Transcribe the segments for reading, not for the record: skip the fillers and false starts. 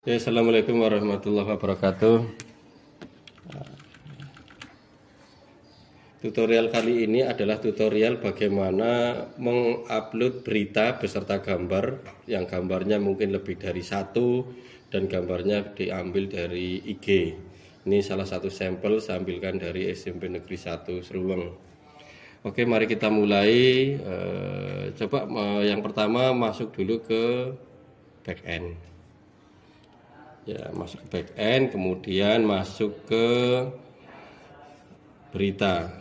Assalamualaikum warahmatullahi wabarakatuh. Tutorial kali ini adalah tutorial bagaimana mengupload berita beserta gambar yang gambarnya mungkin lebih dari satu dan gambarnya diambil dari IG. Ini salah satu sampel saya ambilkan dari SMP Negeri 1 Seruweng. Oke, mari kita mulai. Coba yang pertama masuk dulu ke backend. Ya, masuk ke backend, kemudian masuk ke berita.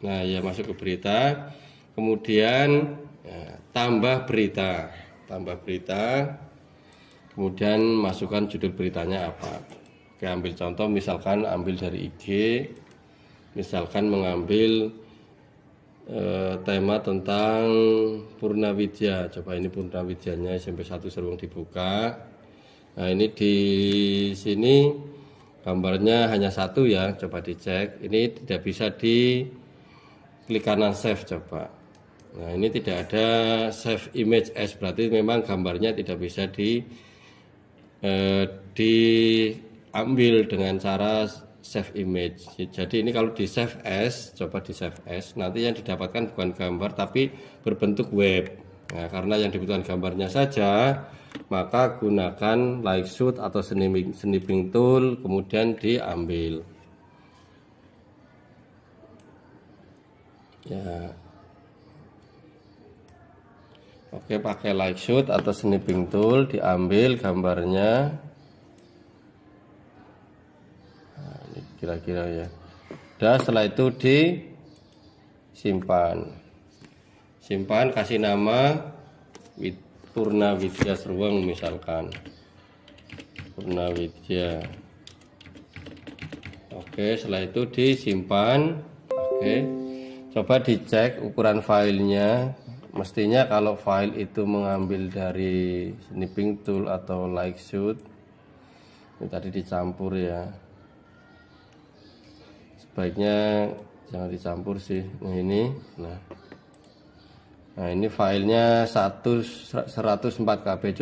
Nah, ya masuk ke berita, kemudian ya, tambah berita, kemudian masukkan judul beritanya apa. Oke, ambil contoh, misalkan ambil dari IG, misalkan mengambil tema tentang Purnawidya. Coba ini Purnawidyanya SMP 1 Seruweng dibuka. Nah, ini di sini gambarnya hanya satu ya, coba dicek. Ini tidak bisa di klik kanan save coba. Nah, ini tidak ada save image as, berarti memang gambarnya tidak bisa diambil dengan cara save image. Jadi ini kalau di save as, coba di save as, nanti yang didapatkan bukan gambar tapi berbentuk web. Nah, karena yang dibutuhkan gambarnya saja, maka gunakan like shoot atau snipping tool, kemudian diambil. Ya. Oke, pakai like shoot atau snipping tool, diambil gambarnya. Nah, ini kira-kira ya. Dan setelah itu disimpan. Simpan, kasih nama Purnawidya Seruweng misalkan. Purnawidya. Oke, setelah itu disimpan. Oke. Coba dicek ukuran filenya. Mestinya kalau file itu mengambil dari snipping tool atau like shoot, ini tadi dicampur ya. Sebaiknya jangan dicampur sih. Nah ini, nah ini filenya 104 KB,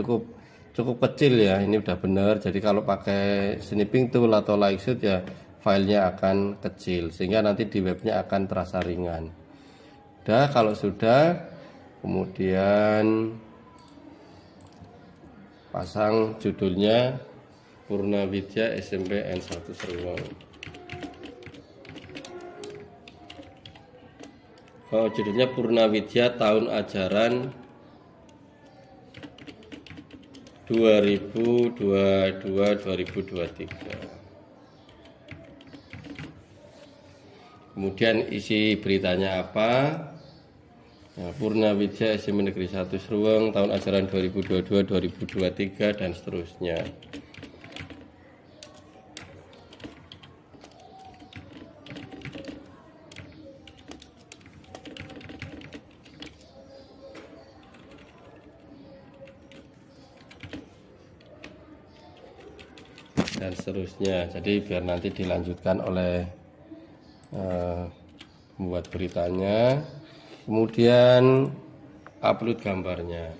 cukup kecil ya. Ini udah bener. Jadi kalau pakai snipping tool atau like shoot ya, filenya akan kecil sehingga nanti di webnya akan terasa ringan. Udah, kalau sudah, kemudian pasang judulnya Purnawidya SMP N1 Seruweng. Oh, judulnya Purnawidya tahun ajaran 2022-2023. Kemudian isi beritanya apa? Nah, Purnawidya SMP Negeri 1 Seruweng tahun ajaran 2022-2023 dan seterusnya. Dan seterusnya. Jadi biar nanti dilanjutkan oleh membuat beritanya, kemudian upload gambarnya.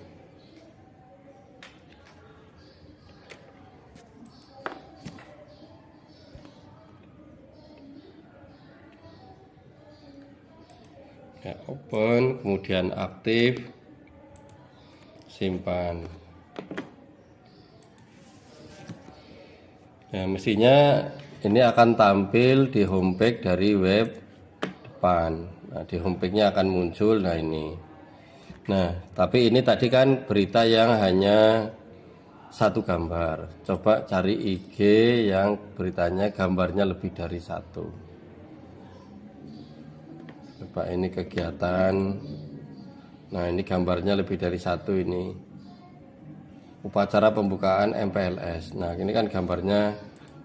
Ya, open, kemudian aktif, simpan. Nah, mestinya ini akan tampil di homepage dari web depan. Nah, di homepage-nya akan muncul. Nah, ini. Nah, tapi ini tadi kan berita yang hanya satu gambar. Coba cari IG yang beritanya gambarnya lebih dari satu. Coba ini kegiatan. Nah, ini gambarnya lebih dari satu ini. Upacara pembukaan MPLS. Nah, ini kan gambarnya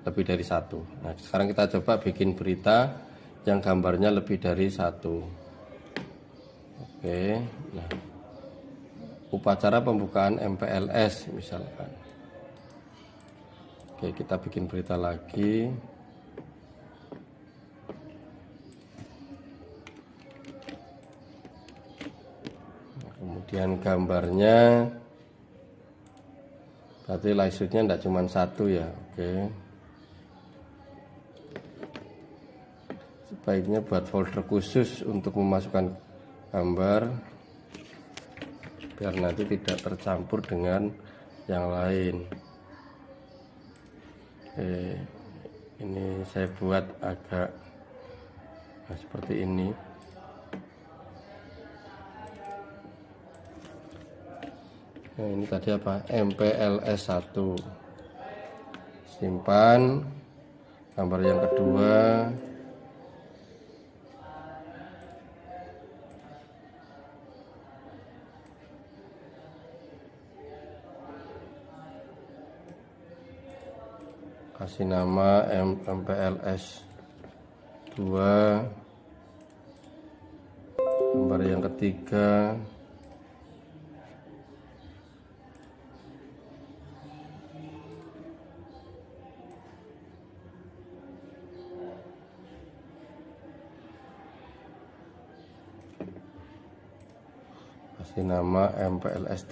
lebih dari satu. Nah, sekarang kita coba bikin berita yang gambarnya lebih dari satu. Oke, nah, upacara pembukaan MPLS misalkan. Oke, kita bikin berita lagi. Nah, kemudian gambarnya Berarti lightshotnya tidak cuma satu ya. Oke. Sebaiknya buat folder khusus untuk memasukkan gambar biar nanti tidak tercampur dengan yang lain. Oke, ini saya buat agak seperti ini. Nah, ini tadi apa? MPLS 1. Simpan gambar yang kedua. Kasih nama MPLS 2. Gambar yang ketiga. Kasih nama MPLS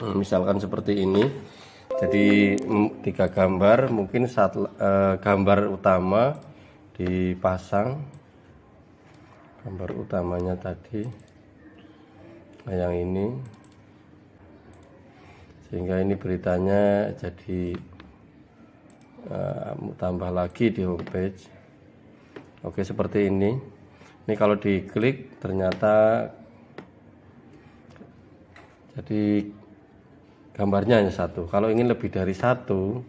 3. Misalkan seperti ini. Jadi 3 gambar, mungkin gambar utama dipasang, gambar utamanya tadi, nah yang ini, sehingga ini beritanya jadi tambah lagi di homepage. Oke, seperti ini. Ini kalau diklik ternyata jadi gambarnya hanya satu. Kalau ingin lebih dari satu,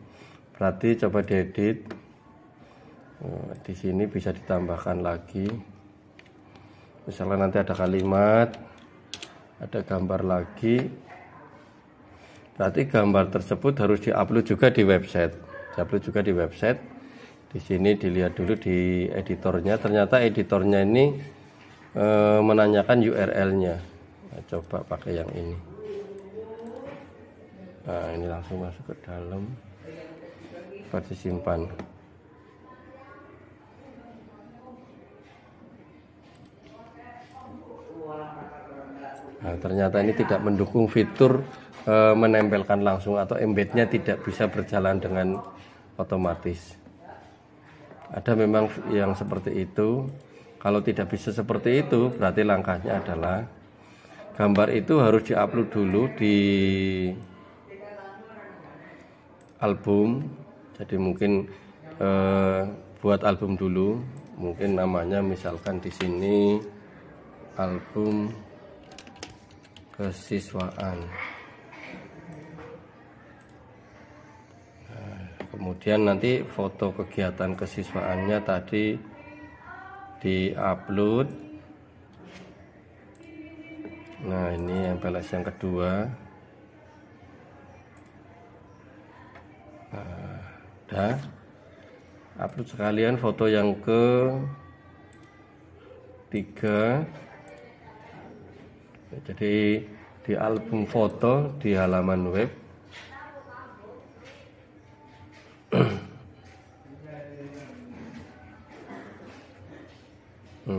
berarti coba diedit. Di sini bisa ditambahkan lagi. Misalnya nanti ada kalimat, ada gambar lagi. Berarti gambar tersebut harus diupload juga di website. Diupload juga di website. Di sini dilihat dulu di editornya. Ternyata editornya ini menanyakan URL-nya. Nah, coba pakai yang ini. Nah, ini langsung masuk ke dalam, dapat disimpan. Nah, ternyata ini tidak mendukung fitur menempelkan langsung atau embednya tidak bisa berjalan dengan otomatis. Ada memang yang seperti itu. Kalau tidak bisa seperti itu, berarti langkahnya adalah gambar itu harus diupload dulu di album. Jadi mungkin buat album dulu, mungkin namanya misalkan di sini album kesiswaan. Nah, kemudian nanti foto kegiatan kesiswaannya tadi diupload. Nah, ini MPLS yang kedua. Udah upload sekalian foto yang ketiga. Jadi di album foto di halaman web.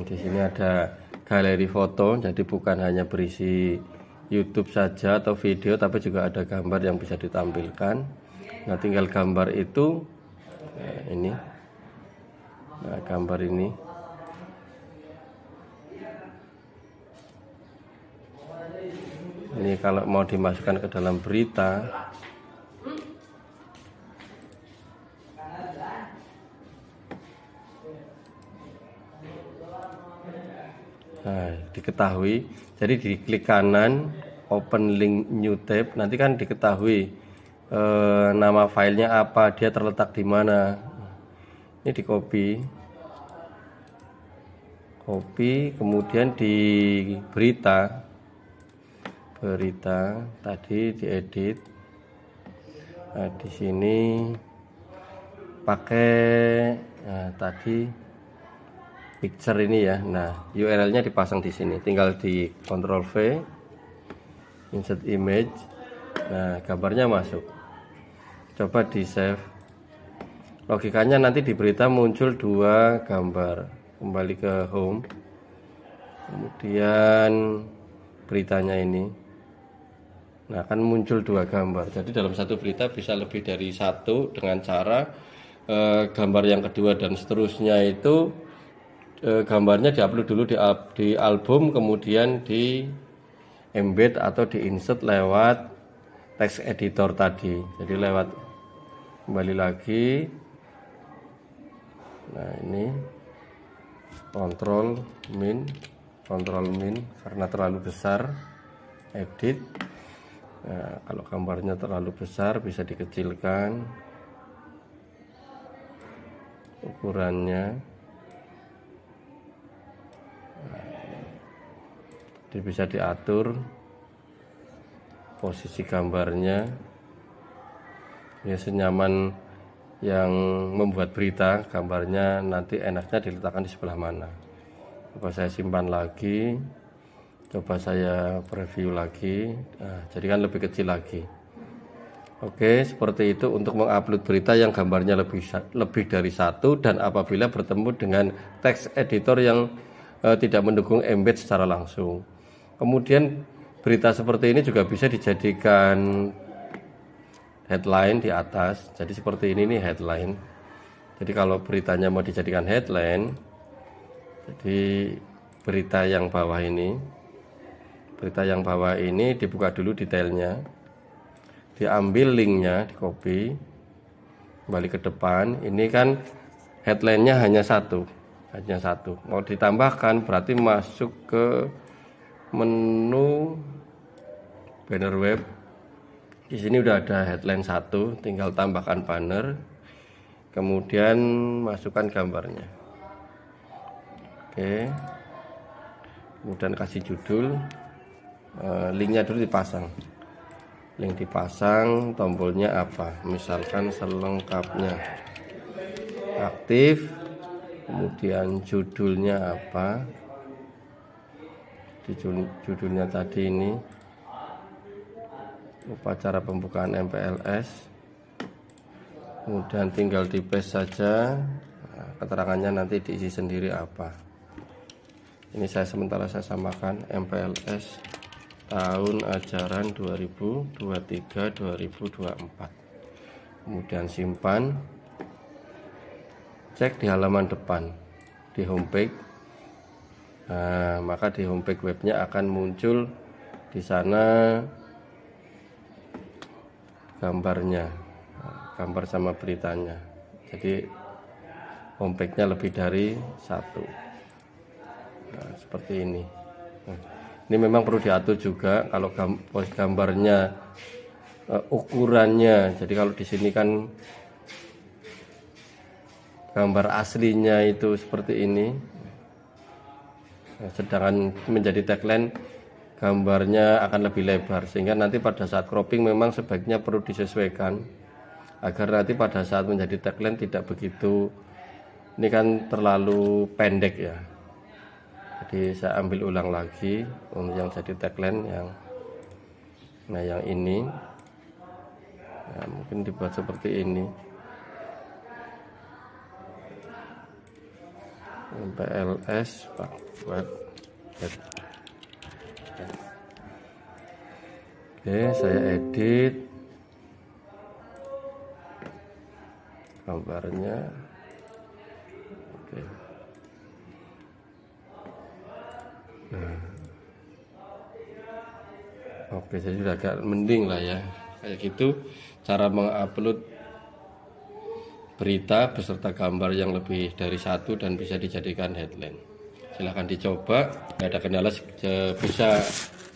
Di sini ada galeri foto, jadi bukan hanya berisi YouTube saja atau video, tapi juga ada gambar yang bisa ditampilkan. Nah, tinggal gambar itu ini. Nah, gambar ini. Ini kalau mau dimasukkan ke dalam berita. Nah, diketahui. Jadi diklik kanan, open link new tab, nanti kan diketahui nama filenya apa, dia terletak di mana. Ini di copy, kemudian di berita tadi diedit. Nah, di sini pakai tadi picture ini ya. Nah, URL-nya dipasang di sini. Tinggal di Ctrl V, insert image. Nah, gambarnya masuk. Coba di save. Logikanya nanti di berita muncul 2 gambar. Kembali ke home. Kemudian beritanya ini. Nah, akan muncul dua gambar. Jadi dalam satu berita bisa lebih dari satu dengan cara gambar yang kedua dan seterusnya itu gambarnya diupload dulu di album, kemudian di embed atau di insert lewat text editor tadi. Jadi lewat, kembali lagi. Nah, ini Ctrl min karena terlalu besar, edit. Nah, kalau gambarnya terlalu besar bisa dikecilkan ukurannya. Jadi bisa diatur posisi gambarnya ya senyaman yang membuat berita. Gambarnya nanti enaknya diletakkan di sebelah mana. Coba saya simpan lagi, coba saya preview lagi. Nah, jadi kan lebih kecil lagi. Oke, seperti itu untuk mengupload berita yang gambarnya lebih dari satu, dan apabila bertemu dengan text editor yang tidak mendukung embed secara langsung. Kemudian berita seperti ini juga bisa dijadikan headline di atas. Jadi seperti ini nih headline. Jadi kalau beritanya mau dijadikan headline, jadi berita yang bawah ini dibuka dulu detailnya, diambil linknya, di copy, kembali ke depan. Ini kan headline-nya hanya satu. Mau ditambahkan berarti masuk ke menu banner web. Di sini udah ada headline 1, tinggal tambahkan banner, kemudian masukkan gambarnya. Oke, kemudian kasih judul, linknya dulu dipasang. Link dipasang, tombolnya apa? Misalkan selengkapnya, aktif. Kemudian judulnya apa? Di judulnya tadi ini upacara pembukaan MPLS, kemudian tinggal di paste saja. Nah, keterangannya nanti diisi sendiri apa. Ini sementara saya samakan MPLS tahun ajaran 2023-2024. Kemudian simpan, cek di halaman depan di homepage. Nah, maka di homepage webnya akan muncul di sana gambarnya, gambar sama beritanya. Jadi homepage-nya lebih dari satu. Nah, seperti ini. Ini memang perlu diatur juga kalau gambarnya ukurannya. Jadi kalau di sini kan gambar aslinya itu seperti ini. Sedangkan menjadi tagline gambarnya akan lebih lebar, sehingga nanti pada saat cropping memang sebaiknya perlu disesuaikan agar nanti pada saat menjadi tagline tidak begitu, ini kan terlalu pendek ya. Jadi saya ambil ulang lagi untuk yang jadi tagline yang ini ya, mungkin dibuat seperti ini. MPLS web. Oke, saya edit gambarnya. Oke. Nah. Oke, saya sudah agak mending lah ya. Kayak gitu cara mengupload berita beserta gambar yang lebih dari satu dan bisa dijadikan headline. Silahkan dicoba, nggak ada kendala bisa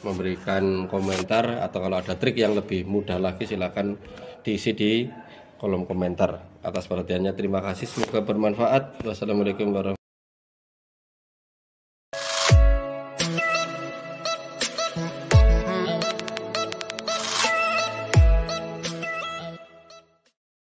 memberikan komentar, atau kalau ada trik yang lebih mudah lagi silahkan diisi di kolom komentar. Atas perhatiannya terima kasih, semoga bermanfaat. Wassalamualaikum warahmatullahi wabarakatuh.